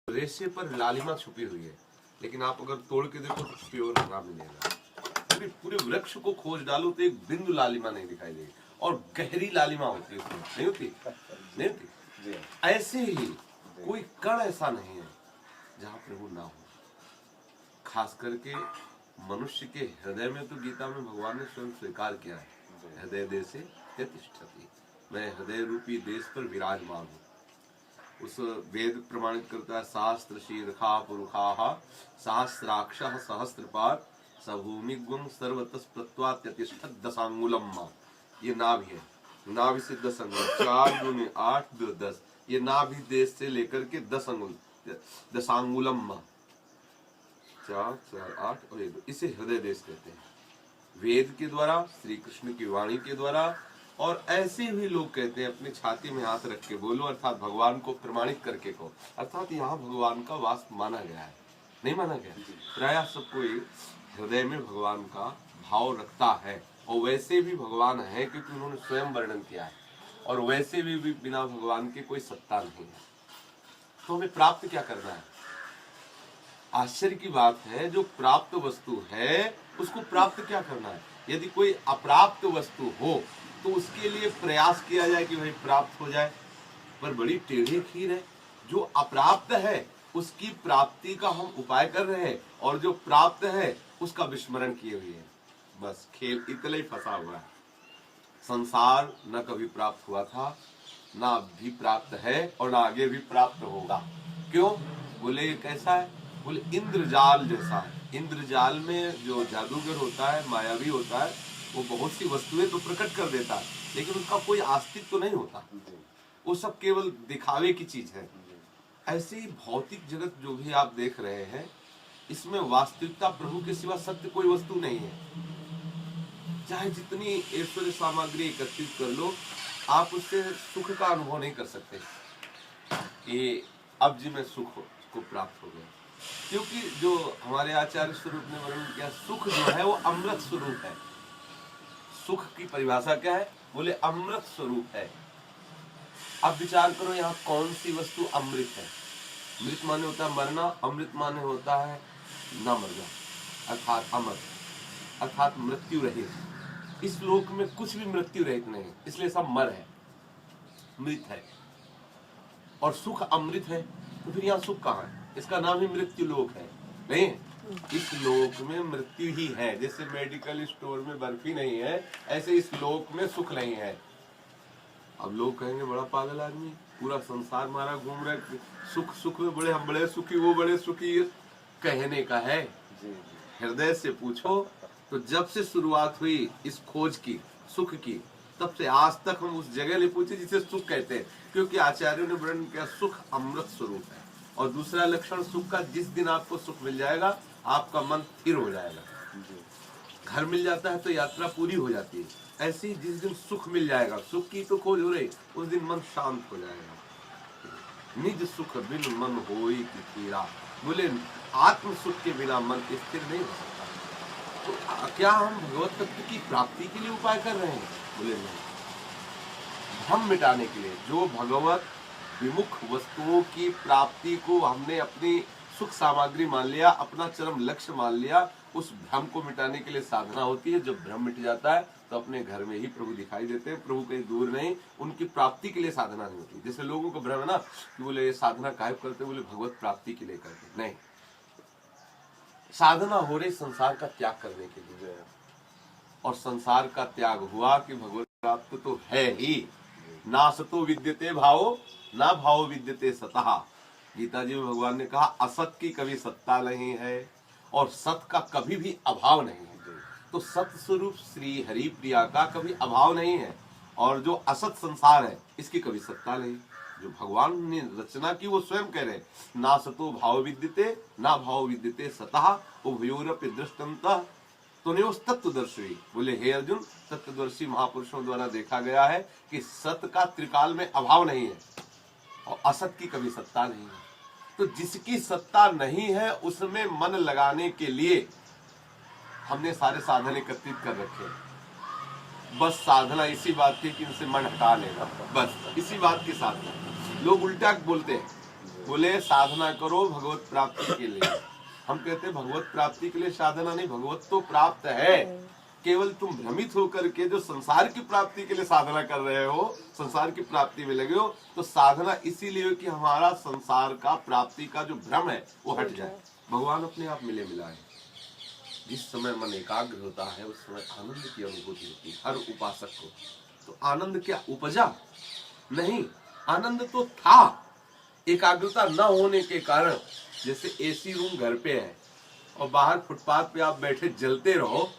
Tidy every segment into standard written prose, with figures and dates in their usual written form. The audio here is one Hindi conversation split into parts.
रेशे पर लालिमा छुपी हुई है, लेकिन आप अगर तोड़ के देखो तो प्योर हरा मिलेगा। पूरे पूरे वृक्ष को खोज डालो तो एक बिंदु लालिमा नहीं दिखाई देगी, और गहरी लालिमा होती है उसमें, नहीं होती? नहीं होती। ऐसे ही कोई कण ऐसा नहीं है जहाँ प्रभु ना हो। खास करके मनुष्य के हृदय में तो गीता में भगवान ने स्वयं स्वीकार किया है, हृदय देश से तिष्ठति, मैं हृदय रूपी देश पर विराजमान हूँ। उस वेद प्रमाणित करता है, शास्त्र शीर्षा पुरुषा सहस्राक्ष सहस्त्रपाद सभूमिगुम सर्वतस प्रत्वात्यतिष्ठत दशांगुलम। ये नाभि है, नाभि से 10 अंगुल, 4 दूनी 8 2 10, ये नाभि देश से लेकर के 10 अंगुल, दशांगुलम, 4 4 8 और 1 2, इसे हृदय देश कहते हैं। वेद के द्वारा, श्री कृष्ण की वाणी के द्वारा, और ऐसे भी लोग कहते हैं अपनी छाती में हाथ रख के बोलो, अर्थात भगवान को प्रमाणित करके कहो, अर्थात यहाँ भगवान का वास माना गया है, नहीं माना गया। प्रायः सब कोई हृदय में भगवान का भाव रखता है, और वैसे भी भगवान है क्योंकि उन्होंने स्वयं वर्णन किया है, और वैसे भी बिना भगवान के कोई सत्ता नहीं है। तो हमें प्राप्त क्या करना है? आश्चर्य की बात है, जो प्राप्त वस्तु है उसको प्राप्त क्या करना है? यदि कोई अप्राप्त वस्तु हो तो उसके लिए प्रयास किया जाए कि भाई प्राप्त हो जाए, पर बड़ी टेढ़ी खीर है। जो अप्राप्त है उसकी प्राप्ति का हम उपाय कर रहे हैं, और जो प्राप्त है उसका विस्मरण किए हुए हैं। बस खेल इतना ही फंसा हुआ है। संसार न कभी प्राप्त हुआ था, ना अभी प्राप्त है, और ना आगे भी प्राप्त होगा। क्यों? बोले ये कैसा है? बोले इंद्रजाल जैसा है। इंद्रजाल में जो जादूगर होता है, मायावी होता है, वो बहुत सी वस्तुएं तो प्रकट कर देता है, लेकिन उसका कोई अस्तित्व तो नहीं होता, वो सब केवल दिखावे की चीज है। ऐसे ही भौतिक जगत जो भी आप देख रहे हैं, इसमें वास्तविकता प्रभु के सिवा सत्य कोई वस्तु नहीं है। चाहे जितनी ऐश्वर्य सामग्री एकत्रित कर लो, आप उससे सुख का अनुभव नहीं कर सकते कि अब जी मैं सुख को प्राप्त हो गया। क्योंकि जो हमारे आचार्य स्वरूप ने वर्णन किया, सुख जो है वो अमृत स्वरूप है। सुख की परिभाषा क्या है? बोले अमृत स्वरूप है। अब विचार करो, यहाँ कौन सी वस्तु अमृत है? मृत माने होता है मरना, अमृत माने होता है न मरना, अर्थात अमर, अर्थात मृत्यु रहित। इस लोक में कुछ भी मृत्यु रहित नहीं, इसलिए सब मर है, मृत है। और सुख अमृत है, तो फिर यहाँ सुख कहाँ है? इसका नाम ही मृत्यु लोक है, नहीं? इस लोक में मृत्यु ही है। जैसे मेडिकल स्टोर में बर्फी नहीं है, ऐसे इस लोक में सुख नहीं है। अब लोग कहेंगे बड़ा पागल आदमी, पूरा संसार मारा घूम रहे, सुख सुख में बड़े, हम बड़े सुखी, वो बड़े सुखी। कहने का है, हृदय से पूछो तो जब से शुरुआत हुई इस खोज की, सुख की, तब से आज तक हम उस जगह नहीं पूछे जिसे सुख कहते हैं। क्योंकि आचार्यों ने वर्णन किया, सुख अमृत स्वरूप है। और दूसरा लक्षण सुख का, जिस दिन आपको सुख मिल जाएगा आपका मन स्थिर हो जाएगा। घर मिल जाता है तो यात्रा पूरी हो जाती है। ऐसे ही जिस दिन सुख मिल जाएगा, सुख की तो खोज हो रही, उस दिन मन शांत हो जाएगा। निज सुख बिन मन होई की पीड़ा। बोले आत्म सुख के बिना मन स्थिर नहीं हो सकता। तो क्या हम भगवत तत्व की प्राप्ति के लिए उपाय कर रहे हैं? बोले नहीं, भ्रम मिटाने के लिए। जो भगवत विमुख वस्तुओं की प्राप्ति को हमने अपनी सुख सामग्री मान लिया, अपना चरम लक्ष्य मान लिया, उस भ्रम को मिटाने के लिए साधना होती है। जब भ्रम मिट जाता है तो अपने घर में ही प्रभु दिखाई देते हैं, प्रभु कहीं दूर नहीं। उनकी प्राप्ति के लिए साधना नहीं होती। जैसे लोगों को भ्रम है ना कि बोले ये साधना काहे करते, बोले भगवत प्राप्ति के लिए करते। नहीं, साधना हो रही संसार का त्याग करने के लिए, और संसार का त्याग हुआ कि भगवत प्राप्त तो है ही। ना सतो विद्यते भावो, ना भाव विद्यते सतः। गीता जी में भगवान ने कहा, असत की कभी सत्ता नहीं है और सत का कभी भी अभाव नहीं है। तो सत स्वरूप श्री हरि प्रिया का कभी अभाव नहीं है, और जो असत संसार है इसकी कभी सत्ता नहीं। जो भगवान ने रचना की वो स्वयं कह रहे, ना सतो भाव विद्यते ना भाव विद्यते सतः उभयोरपि दृष्टन्तः तुन्योस तत्वदर्शी। बोले हे अर्जुन, तत्वदर्शी महापुरुषों द्वारा देखा गया है कि सत का त्रिकाल में अभाव नहीं है और असत की कभी सत्ता नहीं है। तो जिसकी सत्ता नहीं है उसमें मन लगाने के लिए हमने सारे साधन एकत्रित कर रखे। बस साधना इसी बात की कि इनसे मन हटा लेना, बस इसी बात के साथ। लोग उल्टा बोलते हैं, बोले साधना करो भगवत प्राप्ति के लिए। हम कहते हैं भगवत प्राप्ति के लिए साधना नहीं, भगवत तो प्राप्त है, केवल तुम भ्रमित होकर के जो संसार की प्राप्ति के लिए साधना कर रहे हो, संसार की प्राप्ति में लगे हो। तो साधना इसीलिए हो कि हमारा संसार का प्राप्ति का जो भ्रम है वो हट जाए, भगवान अपने आप मिले मिलाए। जिस समय मन एकाग्र होता है उस समय आनंद की अनुभूति होती है हर उपासक को। तो आनंद क्या उपजा? नहीं, आनंद तो था, एकाग्रता न होने के कारण। जैसे एसी रूम घर पे है और बाहर फुटपाथ पे आप बैठे जलते रहो,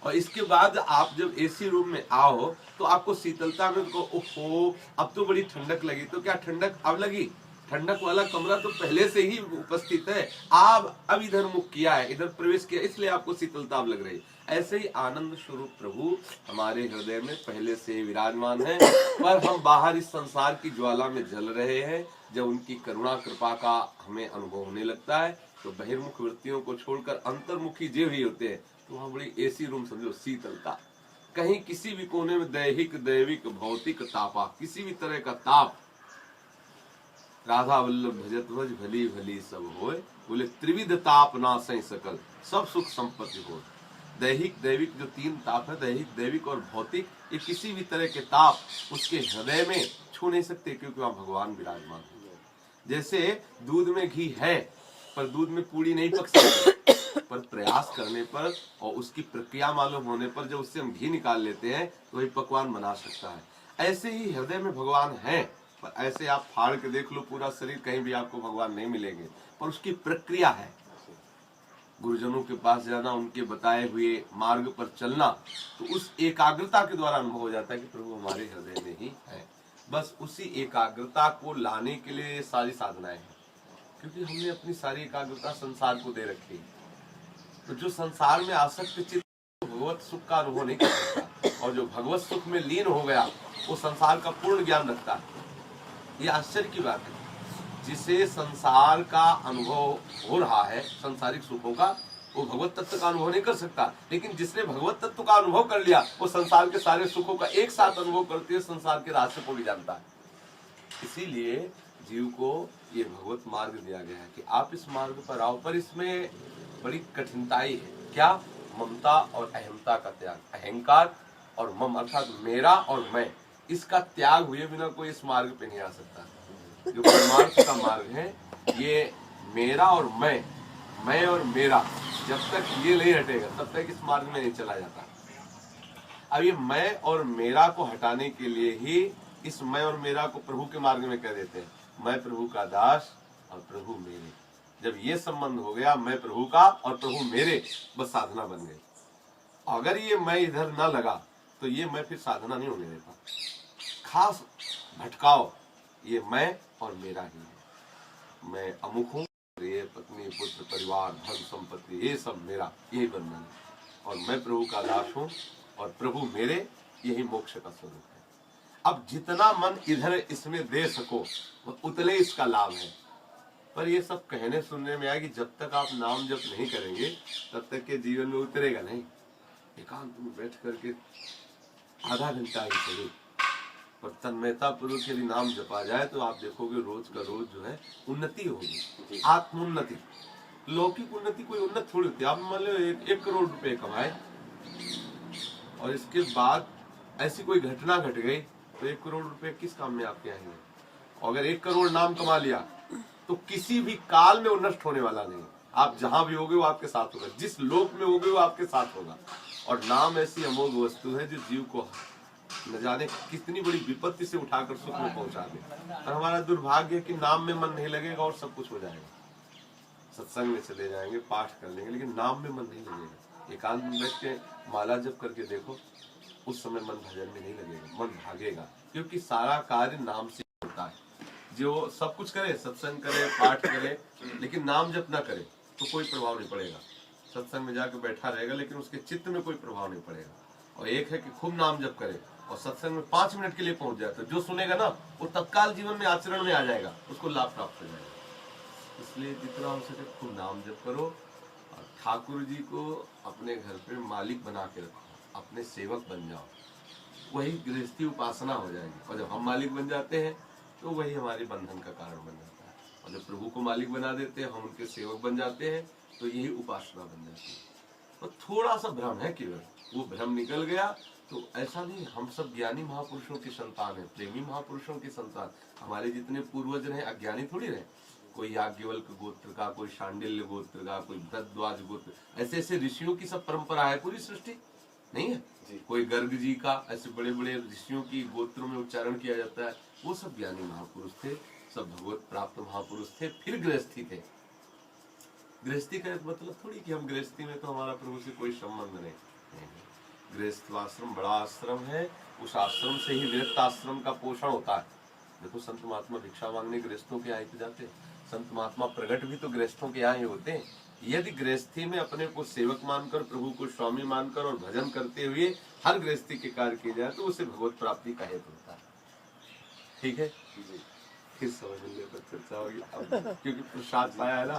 और इसके बाद आप जब एसी रूम में आओ तो आपको शीतलता में ओहो अब तो बड़ी ठंडक लगी। तो क्या ठंडक अब लगी? ठंडक वाला कमरा तो पहले से ही उपस्थित है, आप अब इधर मुख किया है, इधर प्रवेश किया, इसलिए आपको शीतलता अब लग रही। ऐसे ही आनंद स्वरूप प्रभु हमारे हृदय में पहले से विराजमान है, पर हम बाहर इस संसार की ज्वाला में जल रहे हैं। जब उनकी करुणा कृपा का हमें अनुभव होने लगता है तो बहिर्मुख वृत्तियों को छोड़कर अंतर्मुखी जो ही होते हैं, तो वहाँ बड़ी एसी रूम समझो, शीतलता। कहीं किसी भी कोने में दैहिक दैविक भौतिक तापा, किसी भी तरह का ताप। राधा वल्लभ भजत भज भली भली सब होए, बोले त्रिविध ताप ना सही सकल सब सुख संपत्ति हो। दैहिक दैविक जो तीन ताप है, दैहिक दैविक और भौतिक, ये किसी भी तरह के ताप उसके हृदय में छू नहीं सकते, क्योंकि वहाँ भगवान विराजमान है। जैसे दूध में घी है पर दूध में पूड़ी नहीं पक सकती, पर प्रयास करने पर और उसकी प्रक्रिया मालूम होने पर जब उससे हम घी निकाल लेते हैं तो वही पकवान बना सकता है। ऐसे ही हृदय में भगवान है, पर ऐसे आप फाड़ के देख लो पूरा शरीर, कहीं भी आपको भगवान नहीं मिलेंगे, पर उसकी प्रक्रिया है। गुरुजनों के पास जाना, उनके बताए हुए मार्ग पर चलना, तो उस एकाग्रता के द्वारा अनुभव हो जाता है कि प्रभु हमारे हृदय में ही है। बस उसी एकाग्रता को लाने के लिए ये सारी साधनाएं हैं, क्योंकि हमने अपनी सारी एकाग्रता संसार को दे रखी। तो जो संसार में आसक्त चित्त भगवत सुख का अनुभव नहीं कर सकता, और जो भगवत सुख में लीन हो गया वो संसार का पूर्ण ज्ञान रखता है। ये आश्चर्य की बात है, जिसे संसार का अनुभव हो रहा है, सांसारिक सुखों का, वो भगवत तत्व का अनुभव नहीं कर सकता। लेकिन जिसने भगवत तत्व का अनुभव कर लिया वो संसार के सारे सुखों का एक साथ अनुभव करते हुए संसार के रहस्य को भी जानता है। इसीलिए जीव को ये भगवत मार्ग दिया गया है कि आप इस मार्ग पर आओ, पर इसमें बड़ी कठिनाई है। क्या? ममता और अहमता का त्याग। अहंकार और मम अर्थात मेरा और मैं, इसका त्याग हुए बिना कोई इस मार्ग पे नहीं आ सकता। जो परमार्थ का मार्ग है, ये मेरा और मैं और मेरा, जब तक ये नहीं हटेगा तब तक इस मार्ग में नहीं चला जाता। अब ये मैं और मेरा को हटाने के लिए ही इस मैं और मेरा को प्रभु के मार्ग में कह देते हैं, मैं प्रभु का दास और प्रभु मेरे। जब ये संबंध हो गया, मैं प्रभु का और प्रभु मेरे, बस साधना बन गई। अगर ये मैं इधर ना लगा तो ये मैं फिर साधना नहीं होने देता। खास भटकाव ये मैं और मेरा ही है। मैं अमुक हूँ, ये पत्नी पुत्र परिवार धन संपत्ति ये सब मेरा, यही बंधन है, और मैं प्रभु का दास हूँ और प्रभु मेरे, यही मोक्ष का स्वरूप है। अब जितना मन इधर इसमें दे सको उतने इसका लाभ है। पर ये सब कहने सुनने में आया कि जब तक आप नाम जप नहीं करेंगे तब तक के जीवन में उतरेगा नहीं। एकांत में बैठ करके आधा घंटा ही सही, पर तन्मयता पूर्वक यदि नाम जपा जाए तो आप देखोगे रोज का रोज जो है उन्नति होगी, आत्मोन्नति। लौकिक उन्नति कोई उन्नति थोड़ी होती है। आप मान लो 1 करोड़ रुपए कमाए और इसके बाद ऐसी कोई घटना घट गई तो 1 करोड़ रुपए किस काम में आपके आएंगे? अगर 1 करोड़ नाम कमा लिया तो किसी भी काल में वो नष्ट होने वाला नहीं। आप जहां भी होगे वो आपके साथ होगा, जिस लोक में होगे वो आपके साथ होगा। और नाम ऐसी अमोघ वस्तु है जो जीव को न जाने कितनी बड़ी विपत्ति से उठाकर सुख में पहुंचा दे। और हमारा दुर्भाग्य है कि नाम में मन नहीं लगेगा और सब कुछ हो जाएगा। सत्संग में चले जाएंगे, पाठ कर लेंगे, लेकिन नाम में मन नहीं लगेगा। एकांत में बैठ के माला जप करके देखो, उस समय मन भजन में नहीं लगेगा, मन भागेगा, क्योंकि सारा कार्य नाम से होता है। जो सब कुछ करे, सत्संग करे, पाठ करे, लेकिन नाम जप ना करे तो कोई प्रभाव नहीं पड़ेगा। सत्संग में जाकर बैठा रहेगा लेकिन उसके चित्त में कोई प्रभाव नहीं पड़ेगा। और एक है कि खूब नाम जप करे और सत्संग में 5 मिनट के लिए पहुंच जाए तो जो सुनेगा ना वो तत्काल जीवन में आचरण में आ जाएगा, उसको लाभ प्राप्त हो जाएगा। इसलिए जितना हो सके खूब नाम जप करो और ठाकुर जी को अपने घर पे मालिक बना के रखो, अपने सेवक बन जाओ, वही गृहस्थी उपासना हो जाएगी। और जब हम मालिक बन जाते हैं तो वही हमारे बंधन का कारण बन जाता है। और जब प्रभु को मालिक बना देते हैं, हम उनके सेवक बन जाते हैं, तो यही उपासना बन जाती है। और थोड़ा सा भ्रम है केवल, वो भ्रम निकल गया तो ऐसा नहीं, हम सब ज्ञानी महापुरुषों की संतान है, प्रेमी महापुरुषों की संतान। हमारे जितने पूर्वज रहे अज्ञानी थोड़ी रहे। कोई याज्ञवल्क्य गोत्र का, कोई शांडिल्य गोत्र का, कोई भरद्वाज गोत्र, ऐसे ऐसे ऋषियों की सब परंपरा है, पूरी सृष्टि नहीं है जी। कोई गर्ग जी का, ऐसे बड़े बड़े ऋषियों की गोत्रों में उच्चारण किया जाता है, वो सब ज्ञानी महापुरुष थे, सब भगवत प्राप्त महापुरुष थे, फिर गृहस्थी थे। गृहस्थी का मतलब थोड़ी कि हम गृहस्थी में तो हमारा प्रभु से कोई संबंध नहीं। गृहस्थ आश्रम बड़ा आश्रम है, उस आश्रम से ही विरक्त आश्रम का पोषण होता है। देखो संत महात्मा भिक्षा मांगने गृहस्थों के यहाँ ही तो जाते हैं, संत महात्मा प्रकट भी तो गृहस्थों के यहाँ ही होते हैं। यदि गृहस्थी में अपने को सेवक मानकर, प्रभु को स्वामी मानकर और भजन करते हुए हर गृहस्थी के कार्य किए जाए तो उसे भगवत प्राप्ति का हेतु होता है। ठीक है, फिर समझ में चर्चा होगी, क्योंकि प्रसाद पाया है ना।